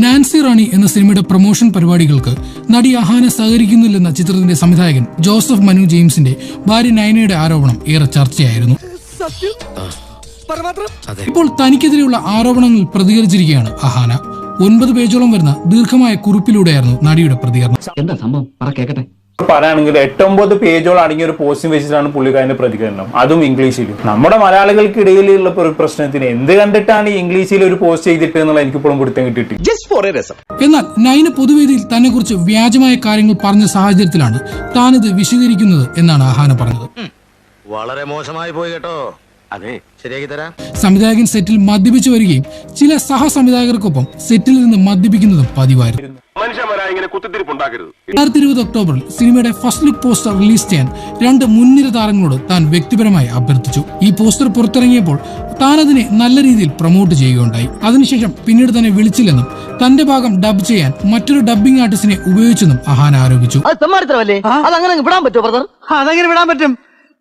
Nancy റാണി എന്ന സിനിമയുടെ promotion പരിപാടികൾക്ക് നടി അഹാന സഹകരിക്കുന്നില്ലെന്ന ചിത്രത്തിന്റെ സംവിധായകൻ ജോസഫ് മനു ജെയിംസിന്റെ ഭാര്യ നയനയുടെ ആരോപണം ഏറെ ചർച്ചയായിരുന്നു. ഇപ്പോൾ തനിക്കെതിരെയുള്ള ആരോപണങ്ങൾ പ്രതികരിച്ചിരിക്കുകയാണ് അഹാന. 9 പേജോളം വരുന്ന ദീർഘമായ കുറിപ്പിലൂടെയായിരുന്നു നടിയുടെ പ്രതികരണം. എന്താ സംഭവം കേക്കട്ടെ. പറയുകയാണെങ്കിൽ 8-9 പേജോളം അടങ്ങിയ ഒരു പോസ്റ്റും വെച്ചിട്ടാണ് പുള്ളിക്കാരന്റെ പ്രതികരണം, അതും ഇംഗ്ലീഷിൽ. നമ്മുടെ മലയാളികൾക്കിടയിലുള്ള ഒരു പ്രശ്നത്തിന് എന്ത് കണ്ടിട്ടാണ് ഈ ഇംഗ്ലീഷിൽ ഒരു പോസ്റ്റ് ചെയ്തിട്ട് എന്നുള്ള എനിക്കിപ്പോഴും പിടുത്തം കിട്ടിയിട്ടില്ല. എന്നാൽ നയന പൊതുവേദിയിൽ തന്നെ കുറിച്ച് വ്യാജമായ കാര്യങ്ങൾ പറഞ്ഞ സാഹചര്യത്തിലാണ് താനിത് വിശദീകരിക്കുന്നത് എന്നാണ് അഹാന പറഞ്ഞത്. വളരെ മോശമായി പോയി കേട്ടോ. അതെ, ശരിയാക്കി തരാം. സംവിധായകൻ സെറ്റിൽ മദ്യപിച്ചു വരികയും ചില സഹസംവിധായകർക്കൊപ്പം സെറ്റിൽ നിന്ന് മദ്യപിക്കുന്നതും പതിവായിരുന്നു. 2020 ഒക്ടോബറിൽ സിനിമയുടെ ഫസ്റ്റ് ലുക്ക് പോസ്റ്റർ റിലീസ് ചെയ്യാൻ 2 മുൻനിര താരങ്ങളോട് താൻ വ്യക്തിപരമായി അഭ്യർത്ഥിച്ചു. ഈ പോസ്റ്റർ പുറത്തിറങ്ങിയപ്പോൾ താൻ അതിനെ നല്ല രീതിയിൽ പ്രൊമോട്ട് ചെയ്യുകയുണ്ടായി. അതിനുശേഷം പിന്നീട് തന്നെ വിളിച്ചില്ലെന്നും തന്റെ ഭാഗം ഡബ് ചെയ്യാൻ മറ്റൊരു ഡബ്ബിംഗ് ആർട്ടിസ്റ്റിനെ ഉപയോഗിച്ചെന്നും അഹാന ആരോപിച്ചു.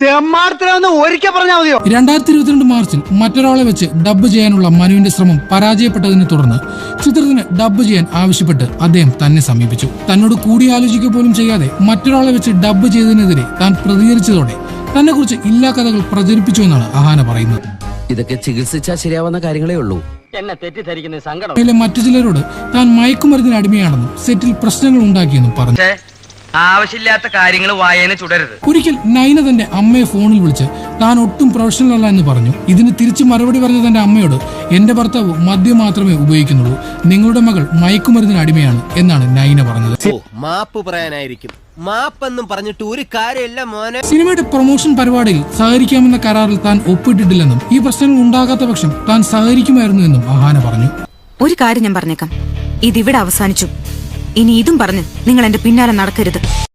2022 മാർച്ചിൽ മറ്റൊരാളെ വെച്ച് ഡബ്ബ് ചെയ്യാനുള്ള മനുവിന്റെ ശ്രമം പരാജയപ്പെട്ടതിനെ തുടർന്ന് ചിത്രത്തിന് ഡബ്ബ് ചെയ്യാൻ ആവശ്യപ്പെട്ട് അദ്ദേഹം തന്നെ സമീപിച്ചു. തന്നോട് കൂടിയാലോചിക്കുക പോലും ചെയ്യാതെ മറ്റൊരാളെ വെച്ച് ഡബ്ബ് ചെയ്തതിനെതിരെ താൻ പ്രതികരിച്ചതോടെ തന്നെ കുറിച്ച് ഇല്ലാ കഥകൾ പ്രചരിപ്പിച്ചു എന്നാണ് അഹാന പറയുന്നത്. ഇതൊക്കെ ചികിത്സിച്ചാൽ ശരിയാവുന്ന കാര്യങ്ങളേ ഉള്ളൂ. മറ്റു ചിലരോട് താൻ മയക്കുമരുന്നിന് അടിമയാണെന്നും സെറ്റിൽ പ്രശ്നങ്ങൾ ഉണ്ടാക്കിയെന്നും പറഞ്ഞു. ആവശ്യമില്ലാത്ത കാര്യങ്ങൾ വായന ചുടരുത്. ഒരിക്കൽ നയന തന്റെ അമ്മയെ ഫോണിൽ വിളിച്ച് താൻ ഒട്ടും പ്രൊഫഷണൽ അല്ല എന്ന് പറഞ്ഞു. ഇതിന് തിരിച്ചു മറുപടി പറഞ്ഞ തന്റെ അമ്മയോട് എന്റെ ഭർത്താവ് മദ്യം മാത്രമേ ഉപയോഗിക്കുന്നുള്ളൂ, നിങ്ങളുടെ മകൾ മയക്കുമരുന്നിന് അടിമയാണ് എന്നാണ് നയന പറഞ്ഞത്. മാപ്പ് പറയാനായിരിക്കും, മാപ്പെന്നും പറഞ്ഞിട്ട് ഒരു കാര്യമില്ല മോനെ. സിനിമയുടെ പ്രൊമോഷൻ പരിപാടിയിൽ സഹകരിക്കാമെന്ന കരാറിൽ താൻ ഒപ്പിട്ടിട്ടില്ലെന്നും ഈ പ്രശ്നങ്ങൾ ഉണ്ടാകാത്ത പക്ഷം താൻ സഹകരിക്കുമായിരുന്നു എന്നും അഹാന പറഞ്ഞു. ഒരു കാര്യം ഞാൻ പറഞ്ഞേക്കാം, ഇതിവിടെ അവസാനിച്ചു. ഇനി ഇതും പറഞ്ഞ് നിങ്ങൾ എന്റെ പിന്നാലെ നടക്കരുത്.